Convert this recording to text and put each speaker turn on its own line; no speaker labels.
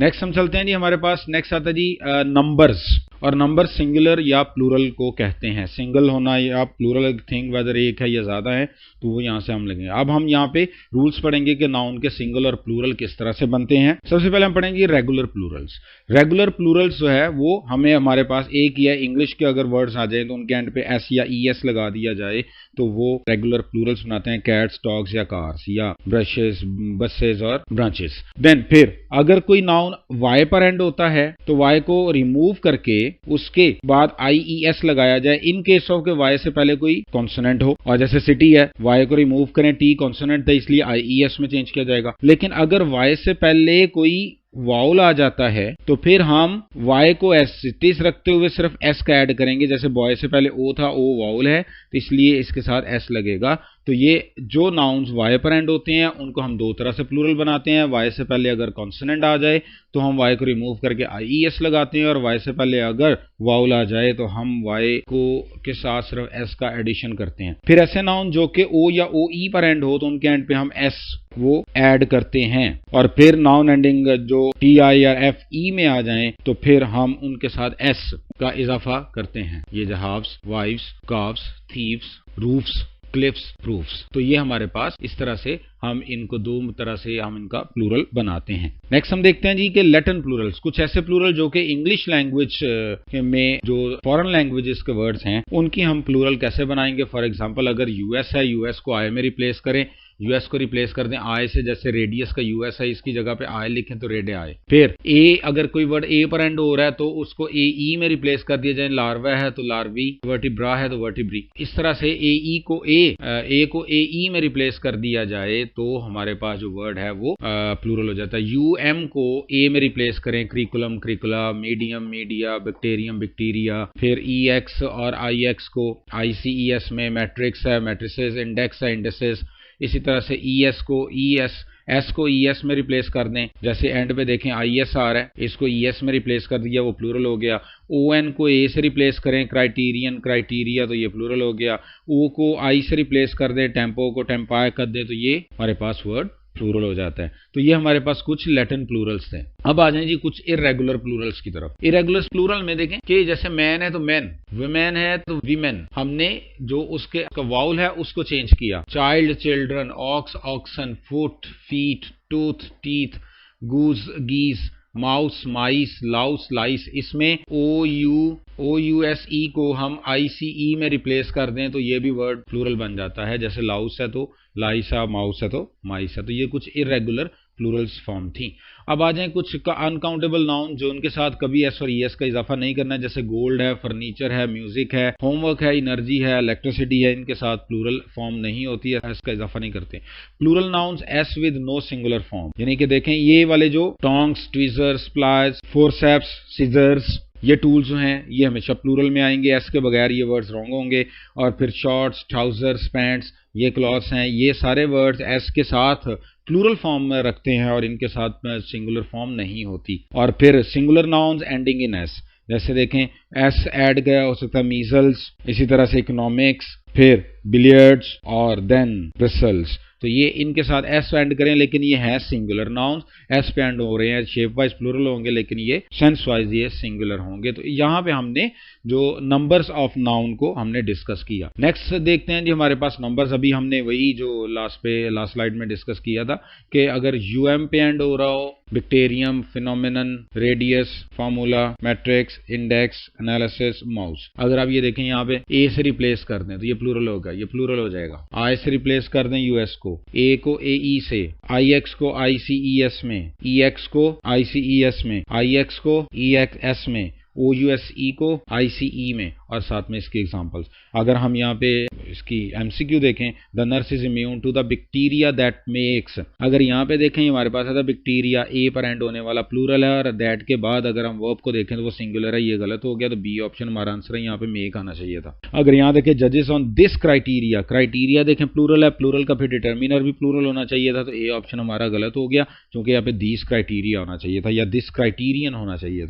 Next हम चलते हैं जी, हमारे पास नेक्स्ट आता है जी नंबर्स। और नंबर सिंगुलर या प्लूरल को कहते हैं। सिंगल होना या प्लूरल थिंग वेदर एक है या ज्यादा है, तो वो यहाँ से हम लेंगे। अब हम यहाँ पे रूल्स पढ़ेंगे कि नाउन के सिंगल और प्लूरल किस तरह से बनते हैं। सबसे पहले हम पढ़ेंगे रेगुलर प्लूरल्स। रेगुलर प्लूरल्स जो है वो हमें हमारे पास एक या इंग्लिश के अगर वर्ड्स आ जाए तो उनके एंड पे एस या ई एस लगा दिया जाए तो वो रेगुलर प्लूरल्स बनाते हैं। कैट्स, डॉग्स या कार्स या ब्रशेस, बसेस और ब्रांचेस। देन फिर अगर कोई नाउन वाई पर एंड होता है तो वाई को रिमूव करके उसके बाद IES लगाया जाए इन केस ऑफ के वाई से पहले कोई कॉन्सोनेंट हो। और जैसे सिटी है, वाई को रिमूव करें, टी कॉन्सोनेंट था इसलिए IES में चेंज किया जाएगा। लेकिन अगर वाई से पहले कोई वाउल आ जाता है तो फिर हम वाई को एस सिटीज रखते हुए सिर्फ एस का ऐड करेंगे। जैसे बॉय से पहले ओ था, ओ वाउल है तो इसलिए इसके साथ एस लगेगा। तो ये जो नाउन्स वाई पर एंड होते हैं उनको हम दो तरह से प्लूरल बनाते हैं। वाई से पहले अगर कॉन्सोनेंट आ जाए तो हम वाई को रिमूव करके IES लगाते हैं, और वाई से पहले अगर वाउल आ जाए तो हम वाई को के साथ सिर्फ एस का एडिशन करते हैं। फिर ऐसे नाउन जो कि ओ या OE पर एंड हो तो उनके एंड पे हम एस वो ऐड करते हैं। और फिर नाउन एंडिंग जो TI या FE में आ जाएं तो फिर हम उनके साथ एस का इजाफा करते हैं। ये जहाब्स, wives, calves, thieves, roofs, cliffs, proofs. तो ये हमारे पास इस तरह से हम इनको दो तरह से हम इनका प्लूरल बनाते हैं। नेक्स्ट हम देखते हैं जी कि लैटिन प्लूरल्स। कुछ ऐसे प्लूरल जो कि इंग्लिश लैंग्वेज में जो फॉरेन लैंग्वेजेस के वर्ड्स हैं उनकी हम प्लूरल कैसे बनाएंगे। फॉर एग्जांपल अगर यूएस है, यूएस को आई में रिप्लेस करें, यूएस को रिप्लेस कर दें आई से। जैसे रेडियस का यूएस है, इसकी जगह पे आई लिखें तो रेडे आई। फिर ए, अगर कोई वर्ड ए पर एंड हो रहा है तो उसको AE में रिप्लेस कर दिया जाए। लार्वा है तो लार्वी, वर्टिब्रा है तो वर्टिब्री। इस तरह से AE को ए को AE में रिप्लेस कर दिया जाए तो हमारे पास जो वर्ड है वो प्लूरल हो जाता है। UM को A में रिप्लेस करें, क्रिकुलम, क्रिकुला, मीडियम, मीडिया, बैक्टीरियम, बैक्टीरिया। फिर EX और IX को ICES में, मैट्रिक्स है, मैट्रिसेस, इंडेक्स है, इंडेसेस। इसी तरह से ES को S को ES में रिप्लेस कर दें। जैसे एंड पे देखें IS आ रहा है, इसको ES में रिप्लेस कर दिया, वो प्लूरल हो गया। ON को A से रिप्लेस करें, क्राइटेरियन, क्राइटेरिया, तो ये प्लूरल हो गया। O को I से रिप्लेस कर दें, टेम्पो को टेम्पाय कर दें, तो ये हमारे पास वर्ड प्लूरल हो जाता है। तो ये हमारे पास कुछ लैटिन प्लूरल्स थे। अब आ जाएं जी कुछ इरेगुलर प्लूरल्स की तरफ। इरेगुलर प्लूरल में देखें कि जैसे मैन है तो मैन, विमेन है तो वीमेन। हमने जो उसके वाउल है उसको चेंज किया। Child, children, ox, oxen, foot, feet, tooth, teeth, goose, geese, mouse, mice, louse, lice. इसमें OUSE को हम ICE में रिप्लेस कर दें तो ये भी वर्ड प्लूरल बन जाता है। जैसे लाउस है तो लाइसा, माउस है तो माइस है। तो ये कुछ इरेगुलर प्लूरल्स फॉर्म थी। अब आ जाएं कुछ अनकाउंटेबल नाउन जो उनके साथ कभी एस और ES का इजाफा नहीं करना है। जैसे गोल्ड है, फर्नीचर है, म्यूजिक है, होमवर्क है, एनर्जी है, इलेक्ट्रिसिटी है। इनके साथ प्लूरल फॉर्म नहीं होती है, एस का इजाफा नहीं करते। Plural nouns as with no singular form, यानी कि देखें ये वाले जो tongs, tweezers, pliers, forceps, scissors, ये टूल्स जो हैं ये हमेशा प्लूरल में आएंगे। एस के बगैर ये वर्ड्स रॉन्ग होंगे। और फिर शॉर्ट्स, ट्राउजर्स, पैंट्स, ये क्लॉथ्स हैं, ये सारे वर्ड्स एस के साथ प्लूरल फॉर्म में रखते हैं और इनके साथ सिंगुलर फॉर्म नहीं होती। और फिर singular nouns ending in S, जैसे देखें एस ऐड गया हो सकता है मीजल्स, इसी तरह से इकोनॉमिक्स, फिर बिलियर्ड्स और देन ब्रिसल्स। तो ये इनके साथ एस एंड करें लेकिन ये है सिंगुलर नाउन्स, एस पे एंड हो रहे हैं, शेप वाइज प्लूरल होंगे लेकिन ये सेंस वाइज ये सिंगुलर होंगे। तो यहाँ पे हमने जो नंबर्स ऑफ नाउन को हमने डिस्कस किया। नेक्स्ट देखते हैं जी हमारे पास नंबर्स। अभी हमने वही जो लास्ट स्लाइड में डिस्कस किया था कि अगर UM पे एंड हो रहा हो, bacterium, phenomenon, radius, formula, matrix, index, analysis, mouse. अगर आप ये देखें यहाँ पे A से रिप्लेस कर दें तो ये प्लूरल होगा, ये प्लूरल हो जाएगा। I से रिप्लेस कर दें US को, A को AE से, IX को ICES में, EX को ICES में, IX को EXS में, OUSE को ICE में, और साथ में इसकी एग्जांपल्स। अगर हम यहाँ पे इसकी MCQ देखें, the nurse is immune to the bacteria that makes. अगर यहाँ पे देखें हमारे पास है बैक्टीरिया, A पर एंड होने वाला प्लूरल है, और दैट के बाद अगर हम वर्ब को देखें तो वो सिंगुलर है, ये गलत हो गया। तो B ऑप्शन हमारा आंसर है, यहाँ पे मेक आना चाहिए था। अगर यहाँ देखें जजेस ऑन दिस क्राइटेरिया, क्राइटेरिया देखें प्लूरल है, प्लूरल का फिर डिटर्मिनर भी प्लूरल होना चाहिए था। तो A ऑप्शन हमारा गलत हो गया क्योंकि यहाँ पे दिस क्राइटेरिया होना चाहिए था या दिस क्राइटेरियन होना चाहिए था।